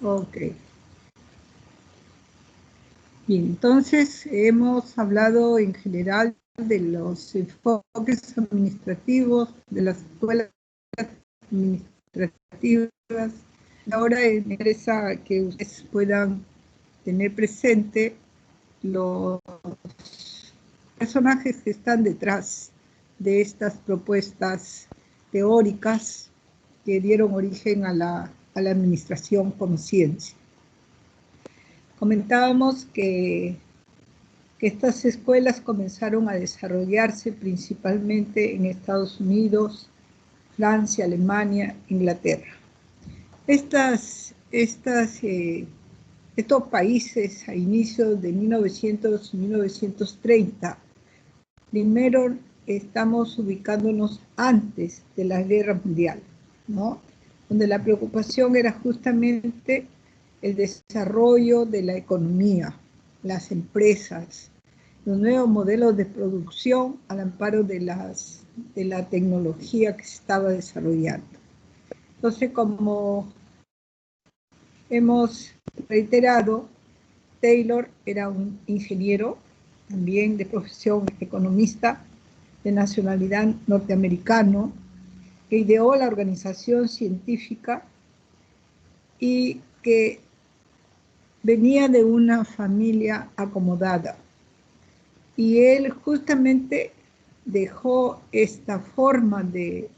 Ok. Bien, entonces hemos hablado en general de los enfoques administrativos, de las escuelas administrativas. Ahora me interesa que ustedes puedan tener presente los personajes que están detrás de estas propuestas teóricas que dieron origen a la administración como ciencia. Comentábamos que estas escuelas comenzaron a desarrollarse principalmente en Estados Unidos, Francia, Alemania, Inglaterra. Estos países a inicios de 1900 y 1930, primero estamos ubicándonos antes de la Guerra Mundial, ¿no? Donde la preocupación era justamente el desarrollo de la economía, las empresas, los nuevos modelos de producción al amparo de la tecnología que se estaba desarrollando. Entonces, como hemos reiterado, Taylor era un ingeniero, también de profesión economista, de nacionalidad norteamericano, que ideó la organización científica y que venía de una familia acomodada. Y él justamente dejó esta forma de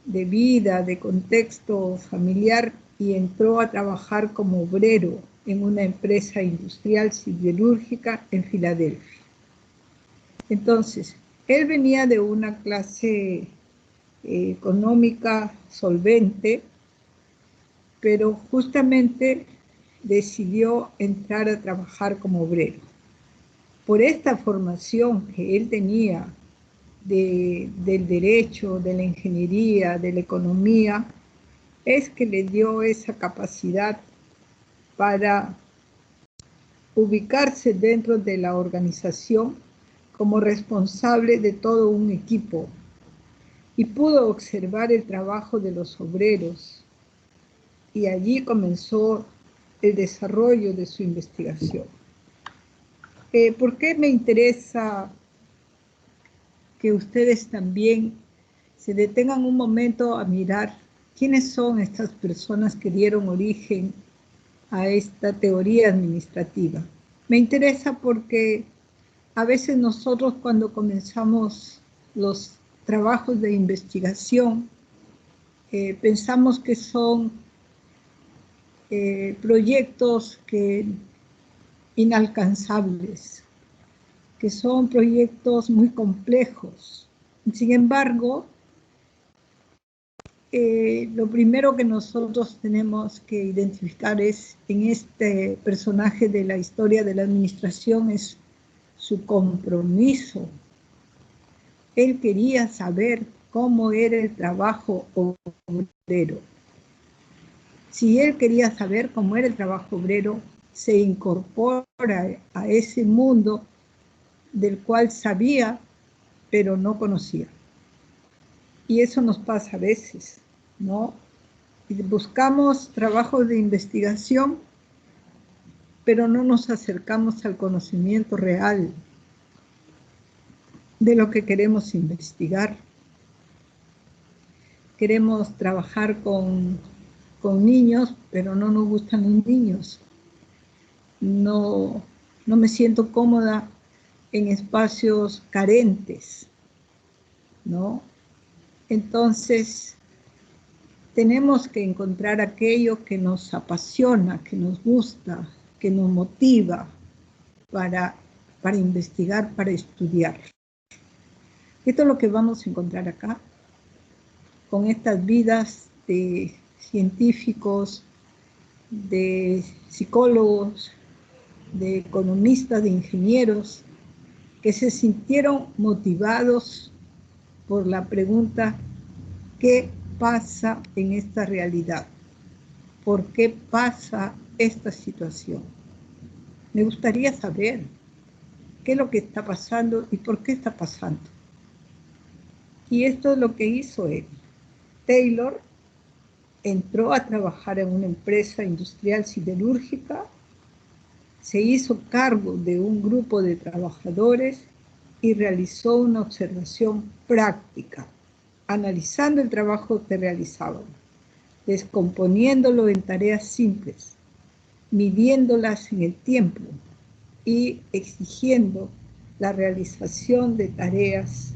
vida, de contexto familiar, y entró a trabajar como obrero en una empresa industrial siderúrgica en Filadelfia. Entonces, él venía de una clase económica solvente, pero justamente decidió entrar a trabajar como obrero. Por esta formación que él tenía del derecho, de la ingeniería, de la economía, es que le dio esa capacidad para ubicarse dentro de la organización como responsable de todo un equipo, y pudo observar el trabajo de los obreros, y allí comenzó el desarrollo de su investigación. ¿Por qué me interesa que ustedes también se detengan un momento a mirar quiénes son estas personas que dieron origen a esta teoría administrativa? Me interesa porque a veces nosotros, cuando comenzamos los trabajos de investigación, pensamos que son proyectos inalcanzables, que son proyectos muy complejos. Sin embargo, lo primero que nosotros tenemos que identificar es, en este personaje de la historia de la administración, es su compromiso. Él quería saber cómo era el trabajo obrero. Si él quería saber cómo era el trabajo obrero, se incorpora a ese mundo del cual sabía, pero no conocía. Y eso nos pasa a veces, ¿no? Buscamos trabajos de investigación, pero no nos acercamos al conocimiento real de lo que queremos investigar. Queremos trabajar con niños, pero no nos gustan los niños. No me siento cómoda en espacios carentes, ¿no? Entonces, tenemos que encontrar aquello que nos apasiona, que nos gusta, que nos motiva para investigar, para estudiar. Esto es lo que vamos a encontrar acá, con estas vidas de científicos, de psicólogos, de economistas, de ingenieros, que se sintieron motivados por la pregunta: ¿qué pasa en esta realidad? ¿Por qué pasa esta situación? Me gustaría saber qué es lo que está pasando y por qué está pasando. Y esto es lo que hizo él. Taylor entró a trabajar en una empresa industrial siderúrgica, se hizo cargo de un grupo de trabajadores y realizó una observación práctica, analizando el trabajo que realizaban, descomponiéndolo en tareas simples, midiéndolas en el tiempo y exigiendo la realización de tareas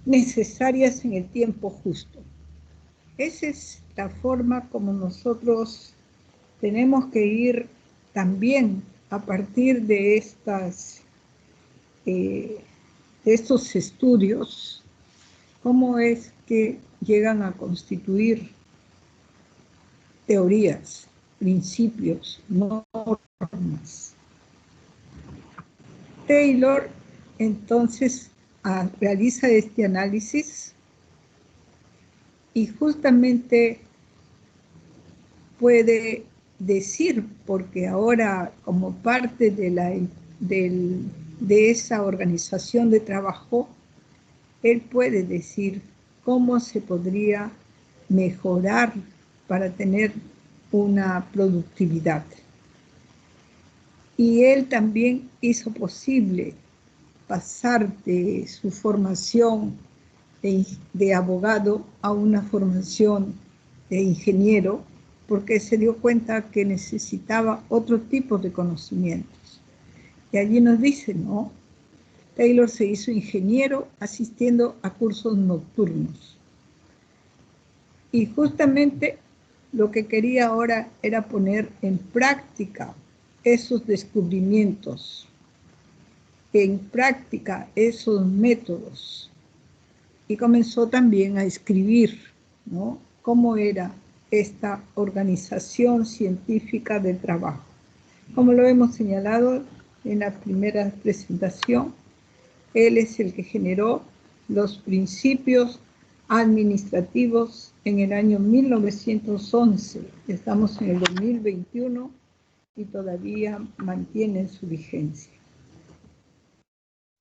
necesarias en el tiempo justo. Esa es la forma como nosotros tenemos que ir también a partir de estos estudios, cómo es que llegan a constituir teorías, principios, normas. Taylor entonces realiza este análisis y justamente puede decir, porque ahora como parte de esa organización de trabajo, él puede decir cómo se podría mejorar para tener una productividad. Y él también hizo posible pasar de su formación de abogado a una formación de ingeniero, porque se dio cuenta que necesitaba otro tipo de conocimientos. Y allí nos dice, ¿no? Taylor se hizo ingeniero asistiendo a cursos nocturnos. Y justamente lo que quería ahora era poner en práctica esos descubrimientos, en práctica esos métodos. Y comenzó también a escribir, ¿no? Cómo era esta organización científica del trabajo. Como lo hemos señalado en la primera presentación, él es el que generó los principios administrativos en el año 1911. Estamos en el 2021 y todavía mantienen su vigencia.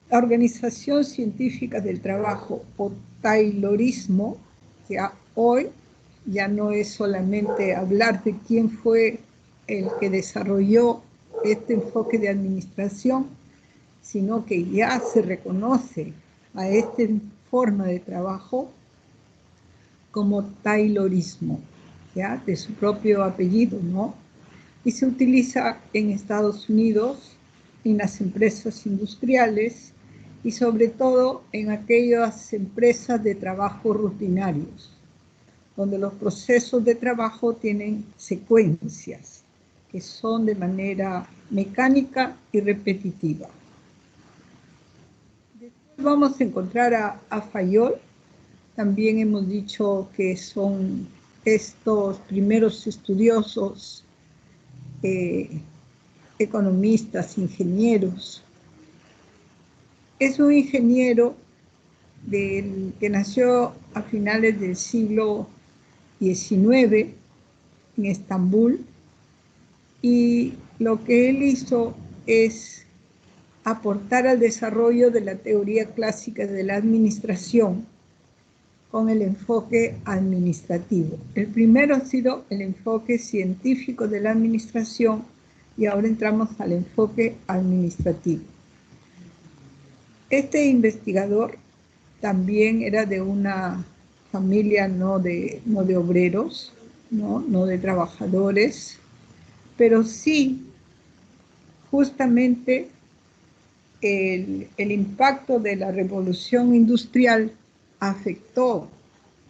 La organización científica del trabajo o Taylorismo, que hoy ya no es solamente hablar de quién fue el que desarrolló este enfoque de administración, sino que ya se reconoce a esta forma de trabajo como Taylorismo, ¿ya? De su propio apellido, ¿no? Y se utiliza en Estados Unidos, en las empresas industriales y sobre todo en aquellas empresas de trabajo rutinarios, donde los procesos de trabajo tienen secuencias que son de manera mecánica y repetitiva. Después vamos a encontrar a Fayol. También hemos dicho que son estos primeros estudiosos, economistas, ingenieros. Es un ingeniero que nació a finales del siglo XIX en Estambul, y lo que él hizo es aportar al desarrollo de la teoría clásica de la administración con el enfoque administrativo. El primero ha sido el enfoque científico de la administración y ahora entramos al enfoque administrativo. Este investigador también era de una familia no de obreros, no de trabajadores, pero sí justamente el impacto de la revolución industrial afectó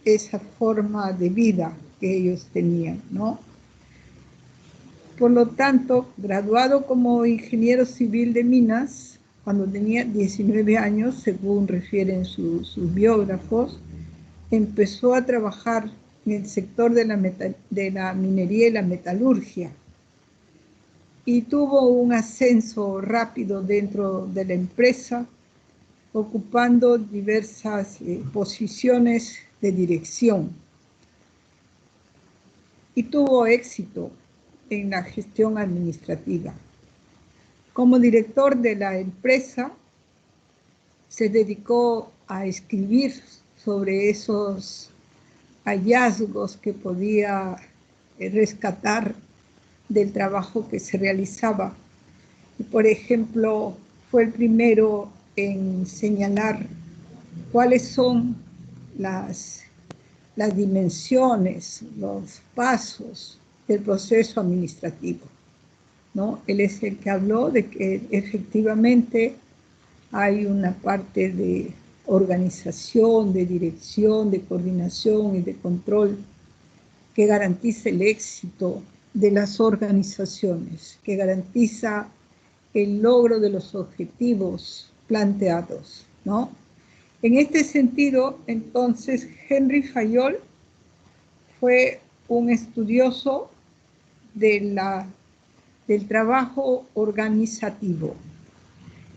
esa forma de vida que ellos tenían, ¿no? Por lo tanto, graduado como ingeniero civil de minas, cuando tenía 19 años, según refieren sus biógrafos, empezó a trabajar en el sector de la minería y la metalurgia, y tuvo un ascenso rápido dentro de la empresa, ocupando diversas posiciones de dirección. Y tuvo éxito en la gestión administrativa. Como director de la empresa, se dedicó a escribir sobre esos hallazgos que podía rescatar del trabajo que se realizaba. Por ejemplo, fue el primero en señalar cuáles son las dimensiones, los pasos del proceso administrativo, ¿no? Él es el que habló de que efectivamente hay una parte de organización, de dirección, de coordinación y de control que garantiza el éxito de las organizaciones, que garantiza el logro de los objetivos planteados, ¿no? En este sentido, entonces, Henry Fayol fue un estudioso del trabajo organizativo,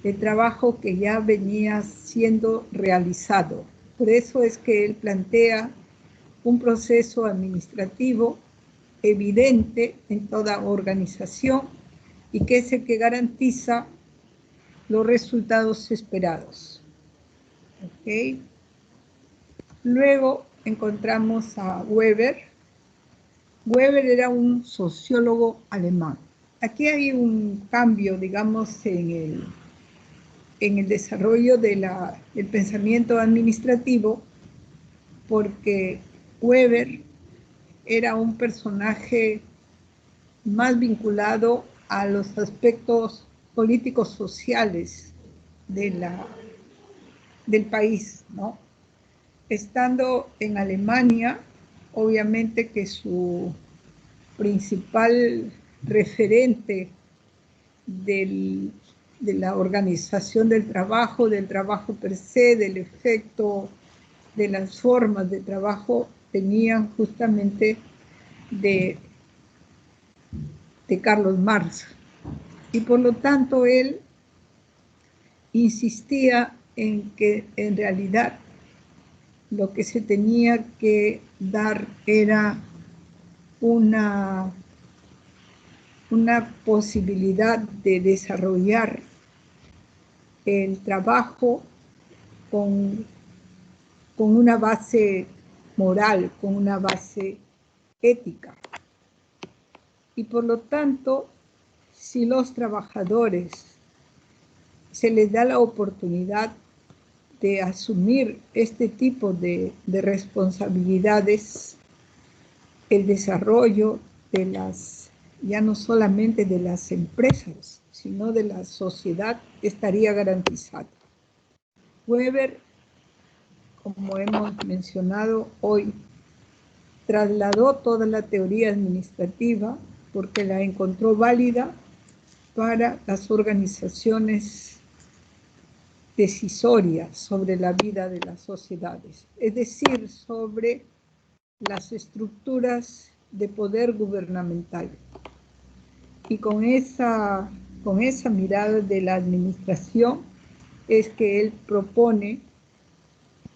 el trabajo que ya venía siendo realizado. Por eso es que él plantea un proceso administrativo evidente en toda organización y que es el que garantiza los resultados esperados. ¿Okay? Luego encontramos a Weber. Weber era un sociólogo alemán. Aquí hay un cambio, digamos, en el desarrollo del pensamiento administrativo, porque Weber era un personaje más vinculado a los aspectos políticos sociales del país, ¿no? Estando en Alemania, obviamente que su principal referente de la organización del trabajo per se, del efecto, de las formas de trabajo, tenían justamente de Carlos Marx. Y por lo tanto él insistía en que en realidad lo que se tenía que dar era una posibilidad de desarrollar el trabajo con una base moral, con una base ética. Y por lo tanto, si los trabajadores se les da la oportunidad de asumir este tipo de responsabilidades, el desarrollo de ya no solamente de las empresas, sino de la sociedad estaría garantizado. Weber, como hemos mencionado hoy, trasladó toda la teoría administrativa porque la encontró válida para las organizaciones decisorias sobre la vida de las sociedades, es decir, sobre las estructuras de poder gubernamental. Y con esa mirada de la administración es que él propone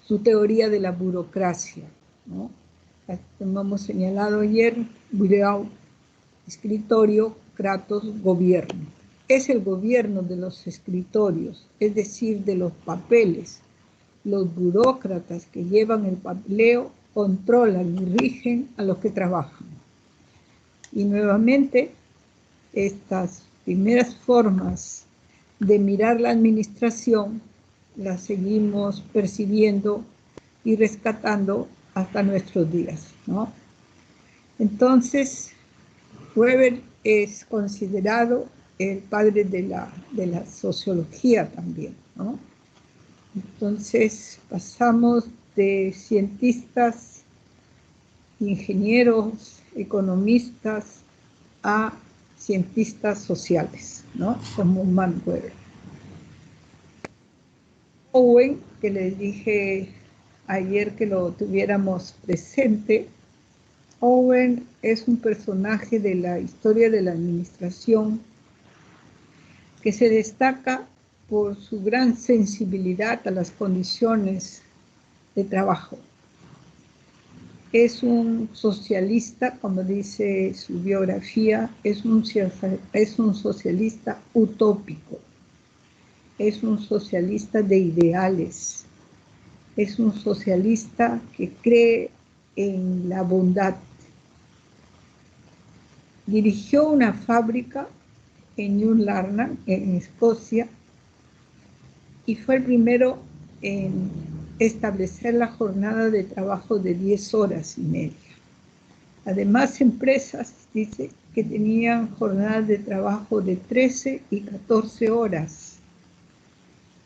su teoría de la burocracia, ¿no? Como hemos señalado ayer, Bureau, escritorio, Kratos, gobierno. Es el gobierno de los escritorios, es decir, de los papeles. Los burócratas que llevan el papeleo controlan y rigen a los que trabajan. Y nuevamente, estas primeras formas de mirar la administración las seguimos percibiendo y rescatando hasta nuestros días, ¿no? Entonces, Weber es considerado el padre de la sociología también, ¿no? Entonces, pasamos de cientistas, ingenieros, economistas, a cientistas sociales, ¿no? Como Max Weber. Owen, que les dije ayer que lo tuviéramos presente, Owen es un personaje de la historia de la administración que se destaca por su gran sensibilidad a las condiciones de trabajo. Es un socialista, como dice su biografía, es un socialista utópico, es un socialista de ideales, es un socialista que cree en la bondad. Dirigió una fábrica en New Larnach, en Escocia, y fue el primero en establecer la jornada de trabajo de 10 horas y media. Además, empresas, dice, que tenían jornadas de trabajo de 13 y 14 horas.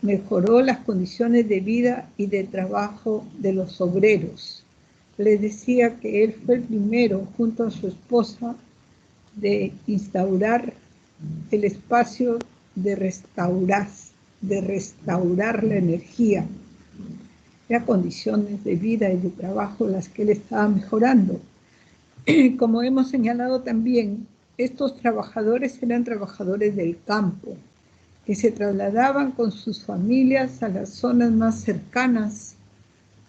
Mejoró las condiciones de vida y de trabajo de los obreros. Les decía que él fue el primero, junto a su esposa, de instaurar el espacio de restaurar la energía. Las condiciones de vida y de trabajo las que él estaba mejorando. Como hemos señalado también, estos trabajadores eran trabajadores del campo, que se trasladaban con sus familias a las zonas más cercanas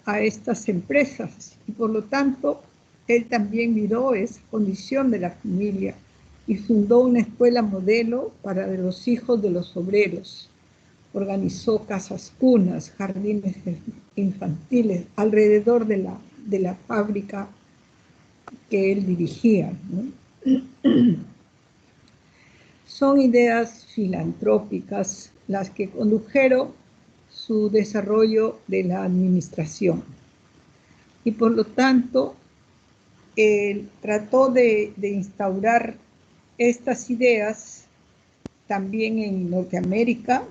a estas empresas, y por lo tanto, él también miró esa condición de la familia y fundó una escuela modelo para los hijos de los obreros. Organizó casas cunas, jardines infantiles alrededor de la fábrica que él dirigía, ¿no? Son ideas filantrópicas las que condujeron su desarrollo de la administración. Y por lo tanto, él trató de instaurar estas ideas también en Norteamérica,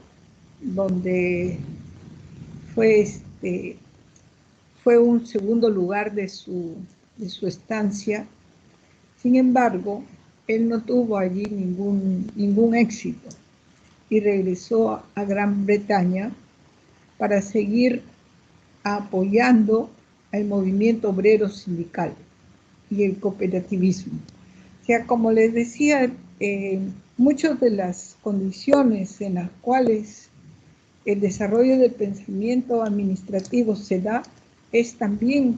donde fue un segundo lugar de su estancia. Sin embargo, él no tuvo allí ningún éxito y regresó a Gran Bretaña para seguir apoyando el movimiento obrero sindical y el cooperativismo. O sea, como les decía, muchas de las condiciones en las cuales el desarrollo del pensamiento administrativo se da es también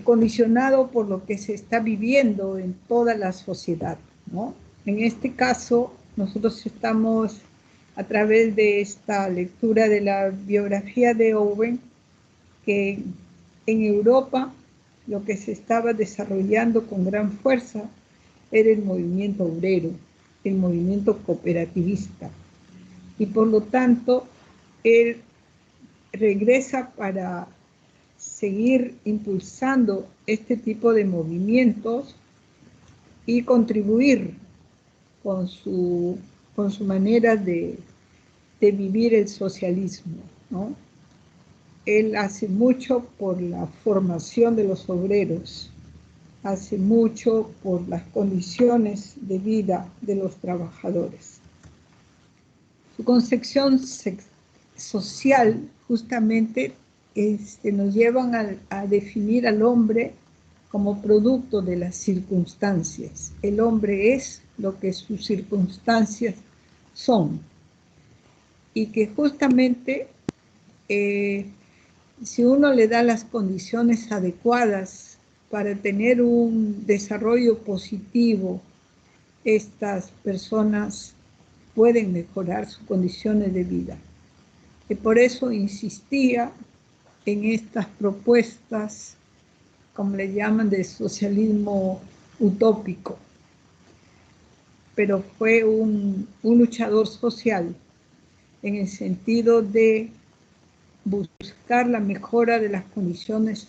condicionado por lo que se está viviendo en toda la sociedad, ¿no? En este caso, nosotros estamos a través de esta lectura de la biografía de Owen, que en Europa lo que se estaba desarrollando con gran fuerza era el movimiento obrero, el movimiento cooperativista. Y por lo tanto, él regresa para seguir impulsando este tipo de movimientos y contribuir con su manera de vivir el socialismo, ¿no? Él hace mucho por la formación de los obreros, hace mucho por las condiciones de vida de los trabajadores. Su concepción social justamente nos llevan a definir al hombre como producto de las circunstancias. El hombre es lo que sus circunstancias son. Y que justamente si uno le da las condiciones adecuadas para tener un desarrollo positivo, estas personas pueden mejorar sus condiciones de vida. Y por eso insistía en estas propuestas, como le llaman, de socialismo utópico. Pero fue un luchador social en el sentido de buscar la mejora de las condiciones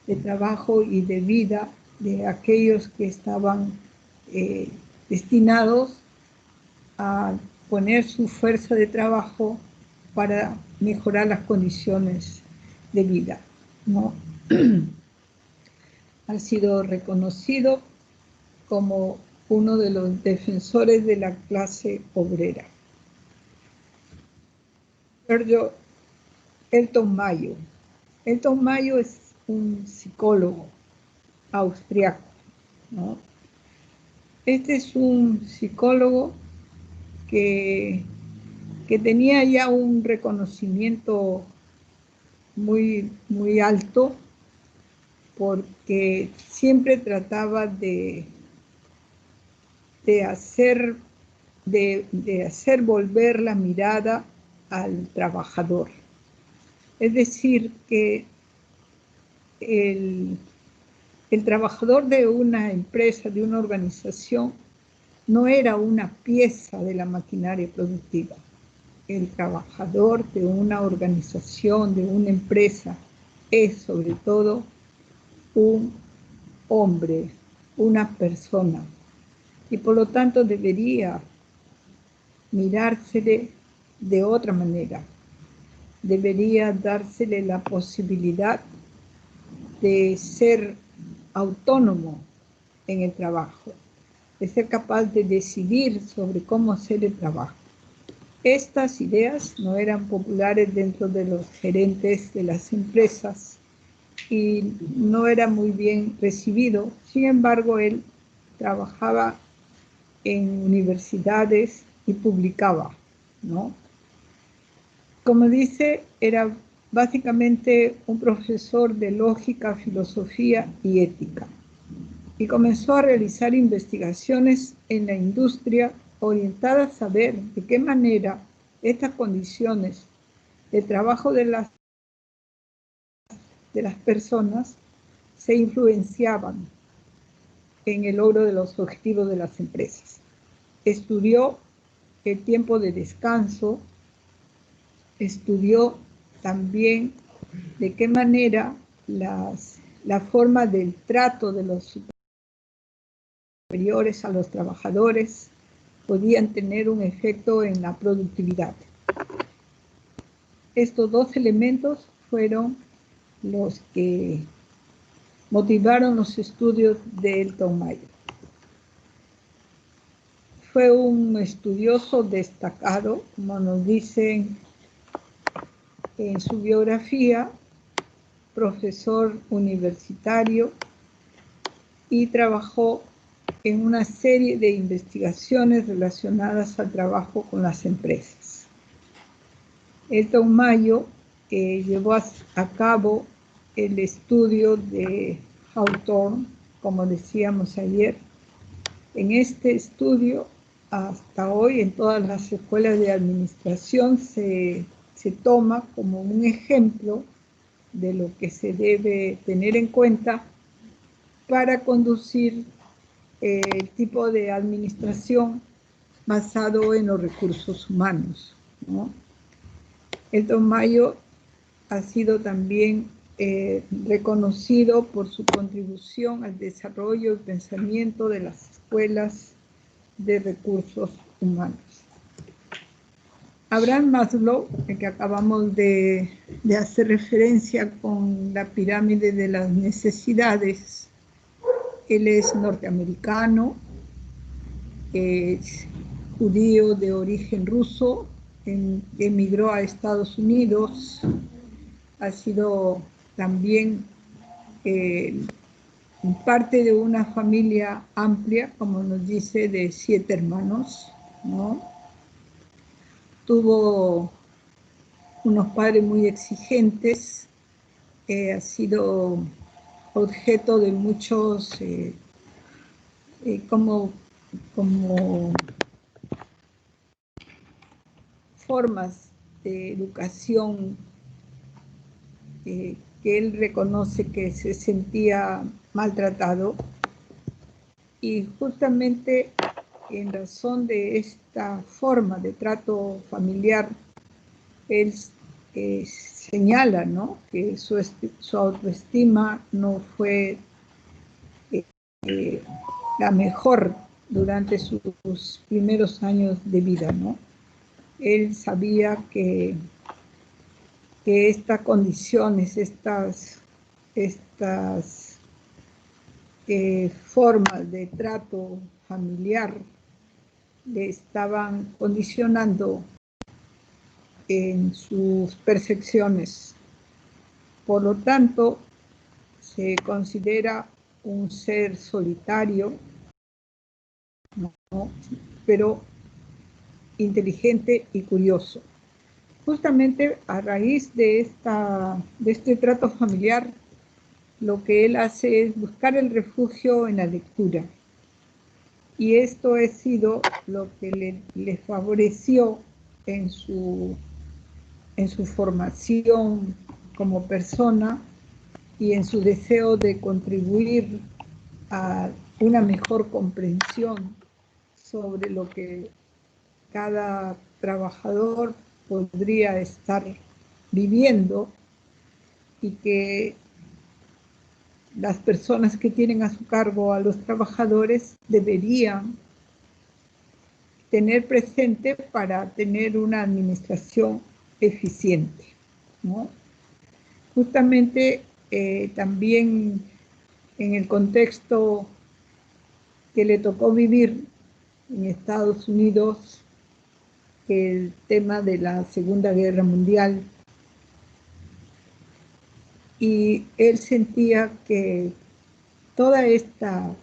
de trabajo y de vida de aquellos que estaban destinados a poner su fuerza de trabajo para mejorar las condiciones de vida, ¿no? Ha sido reconocido como uno de los defensores de la clase obrera. Giorgio Elton Mayo. Elton Mayo es un psicólogo austriaco, ¿no? Este es un psicólogo que tenía ya un reconocimiento muy, muy alto, porque siempre trataba de hacer volver la mirada al trabajador. Es decir, que el trabajador de una empresa, de una organización, no era una pieza de la maquinaria productiva. El trabajador de una organización, de una empresa, es sobre todo un hombre, una persona, y por lo tanto debería mirársele de otra manera. Debería dársele la posibilidad de ser autónomo en el trabajo, de ser capaz de decidir sobre cómo hacer el trabajo. Estas ideas no eran populares dentro de los gerentes de las empresas y no era muy bien recibido. Sin embargo, él trabajaba en universidades y publicaba, ¿no? Como dice, era básicamente un profesor de lógica, filosofía y ética. Y comenzó a realizar investigaciones en la industria orientadas a ver de qué manera estas condiciones de trabajo de las personas se influenciaban en el logro de los objetivos de las empresas. Estudió el tiempo de descanso, estudió también de qué manera la forma del trato de los superiores a los trabajadores podían tener un efecto en la productividad. Estos dos elementos fueron los que motivaron los estudios de Elton Mayo. Fue un estudioso destacado, como nos dicen en su biografía, profesor universitario, y trabajó en una serie de investigaciones relacionadas al trabajo con las empresas. Elton Mayo llevó a cabo el estudio de Hawthorne, como decíamos ayer. En este estudio, hasta hoy, en todas las escuelas de administración se toma como un ejemplo de lo que se debe tener en cuenta para conducir el tipo de administración basado en los recursos humanos, ¿no? Elton Mayo ha sido también reconocido por su contribución al desarrollo y pensamiento de las escuelas de recursos humanos. Abraham Maslow, el que acabamos de hacer referencia con la pirámide de las necesidades, él es norteamericano, es judío de origen ruso, emigró a Estados Unidos, ha sido también parte de una familia amplia, como nos dice, de 7 hermanos, ¿no? Tuvo unos padres muy exigentes, ha sido objeto de muchos como formas de educación que él reconoce que se sentía maltratado, y justamente en razón de esta forma de trato familiar, él señala, ¿no?, que su autoestima no fue la mejor durante sus primeros años de vida, ¿no? Él sabía que estas condiciones, estas formas de trato familiar le estaban condicionando en sus percepciones. Por lo tanto, se considera un ser solitario, ¿no?, pero inteligente y curioso. Justamente a raíz de este trato familiar, lo que él hace es buscar el refugio en la lectura. Y esto ha sido lo que le favoreció en su formación como persona, y en su deseo de contribuir a una mejor comprensión sobre lo que cada trabajador podría estar viviendo, y que las personas que tienen a su cargo a los trabajadores deberían tener presente para tener una administración eficiente, ¿no? Justamente también en el contexto que le tocó vivir en Estados Unidos, el tema de la Segunda Guerra Mundial, y él sentía que toda esta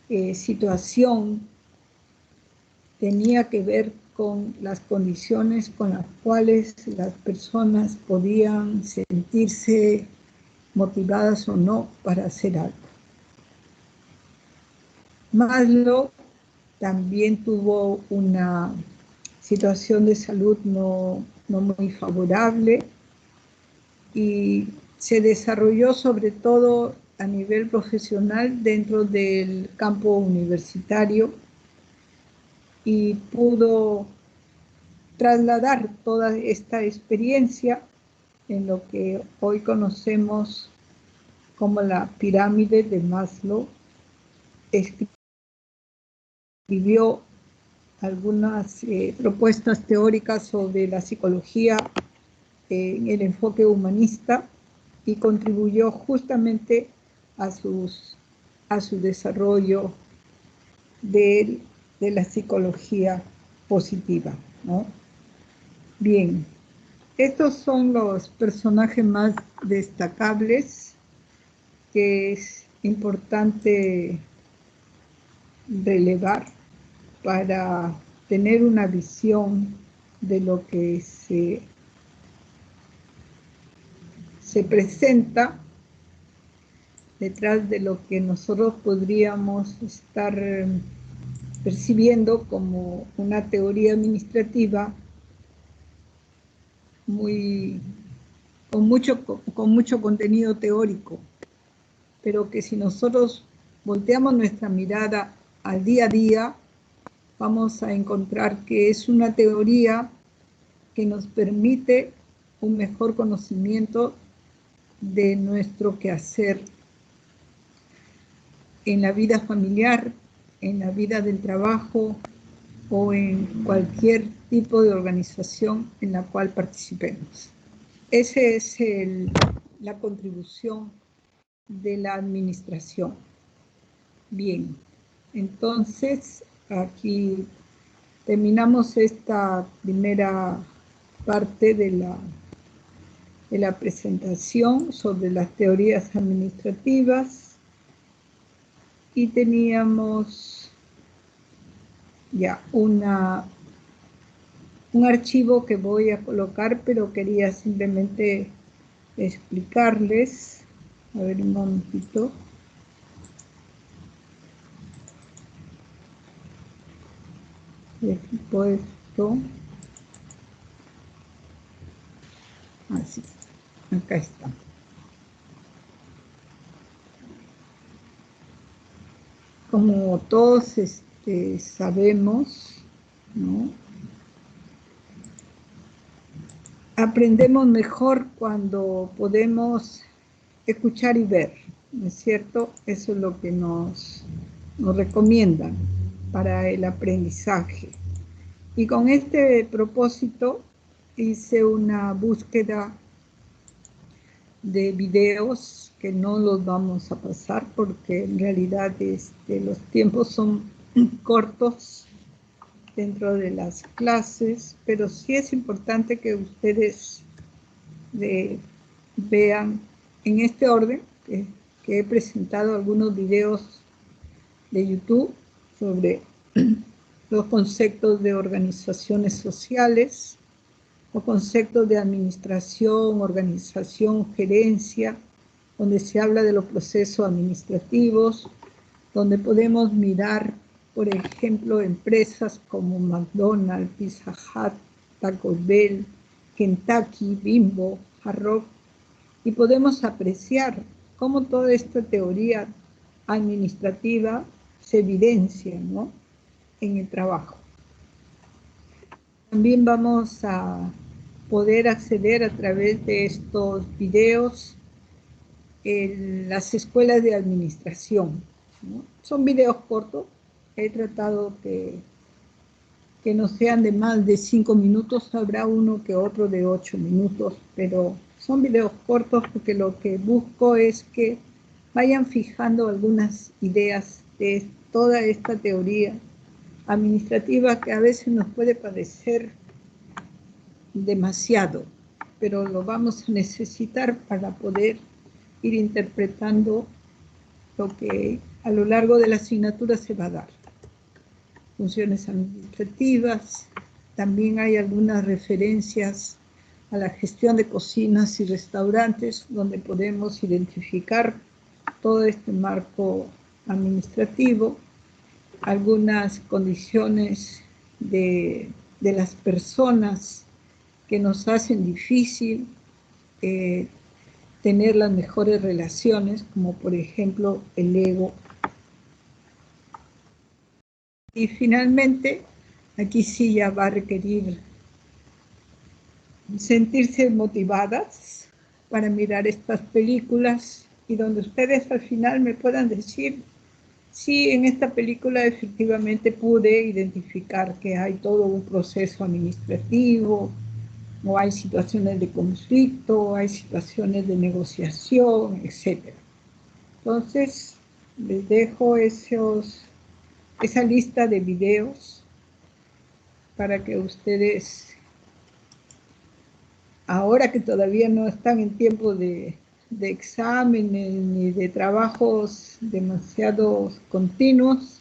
situación tenía que ver con las condiciones con las cuales las personas podían sentirse motivadas o no para hacer algo. Maslow también tuvo una situación de salud no muy favorable, y se desarrolló sobre todo a nivel profesional dentro del campo universitario, y pudo trasladar toda esta experiencia en lo que hoy conocemos como la pirámide de Maslow. Escribió algunas propuestas teóricas sobre la psicología en el enfoque humanista, y contribuyó justamente a su desarrollo de la psicología positiva, ¿no? Bien, estos son los personajes más destacables que es importante relevar para tener una visión de lo que se presenta detrás de lo que nosotros podríamos estar percibiendo como una teoría administrativa con mucho contenido teórico, pero que si nosotros volteamos nuestra mirada al día a día, vamos a encontrar que es una teoría que nos permite un mejor conocimiento de nuestro quehacer en la vida familiar, en la vida del trabajo o en cualquier tipo de organización en la cual participemos. Esa es la contribución de la administración. Bien, entonces aquí terminamos esta primera parte de la presentación sobre las teorías administrativas, y teníamos ya un archivo que voy a colocar, pero quería simplemente explicarles. A ver, un momentito. Equipo esto. Así, acá está. Como todos sabemos, ¿no? Aprendemos mejor cuando podemos escuchar y ver, ¿no es cierto? Eso es lo que nos recomiendan para el aprendizaje. Y con este propósito hice una búsqueda de videos que no los vamos a pasar porque en realidad los tiempos son cortos dentro de las clases, pero sí es importante que ustedes vean en este orden que he presentado algunos videos de YouTube sobre los conceptos de organizaciones sociales, los conceptos de administración, organización, gerencia, donde se habla de los procesos administrativos, donde podemos mirar, por ejemplo, empresas como McDonald's, Pizza Hut, Taco Bell, Kentucky, Bimbo, Hard Rock, y podemos apreciar cómo toda esta teoría administrativa se evidencia, ¿no?, en el trabajo. También vamos a poder acceder a través de estos videos en las escuelas de administración, ¿no? Son videos cortos, he tratado que no sean de más de 5 minutos, habrá uno que otro de 8 minutos, pero son videos cortos porque lo que busco es que vayan fijando algunas ideas de toda esta teoría administrativa que a veces nos puede parecer demasiado, pero lo vamos a necesitar para poder ir interpretando lo que a lo largo de la asignatura se va a dar. Funciones administrativas, también hay algunas referencias a la gestión de cocinas y restaurantes, donde podemos identificar todo este marco administrativo, algunas condiciones de las personas que nos hacen difícil tener las mejores relaciones, como por ejemplo el ego. Y finalmente, aquí sí ya va a requerir sentirse motivadas para mirar estas películas y donde ustedes al final me puedan decir, sí, en esta película efectivamente pude identificar que hay todo un proceso administrativo, o hay situaciones de conflicto, hay situaciones de negociación, etc. Entonces, les dejo esa lista de videos para que ustedes, ahora que todavía no están en tiempo de exámenes ni de trabajos demasiado continuos,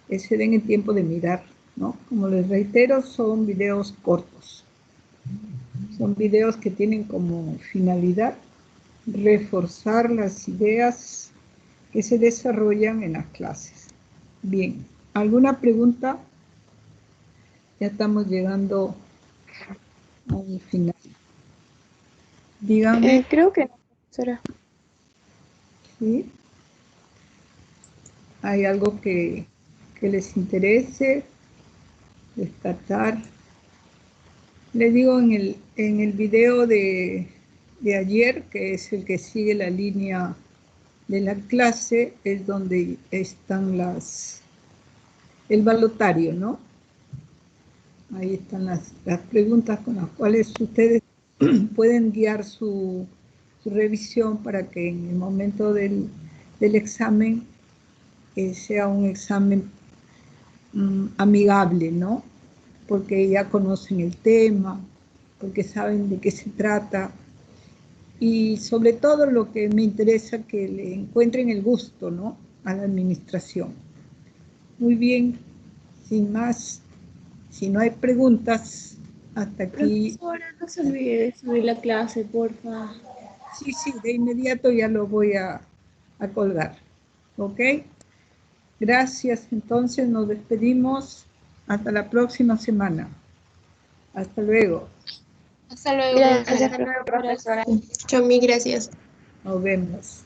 se den el tiempo de mirar, ¿no? Como les reitero, son videos cortos. Son videos que tienen como finalidad reforzar las ideas que se desarrollan en las clases. Bien, ¿alguna pregunta? Ya estamos llegando al final. Díganme. Creo que no, profesora. ¿Sí? ¿Hay algo que les interese descartar? Les digo, en el video de ayer, que es el que sigue la línea de la clase, es donde están el balotario, ¿no? Ahí están las preguntas con las cuales ustedes pueden guiar su revisión para que en el momento del examen sea un examen amigable, ¿no? Porque ya conocen el tema, porque saben de qué se trata, y sobre todo lo que me interesa, que le encuentren el gusto, ¿no?, a la administración. Muy bien, sin más, si no hay preguntas, hasta aquí. Profesora, no se olvide de subir la clase, porfa. Sí, de inmediato ya lo voy a colgar, ¿ok? Gracias, entonces nos despedimos hasta la próxima semana. Hasta luego. Hasta luego, Gracias, profesora. profesora. Muchas mil gracias. Nos vemos.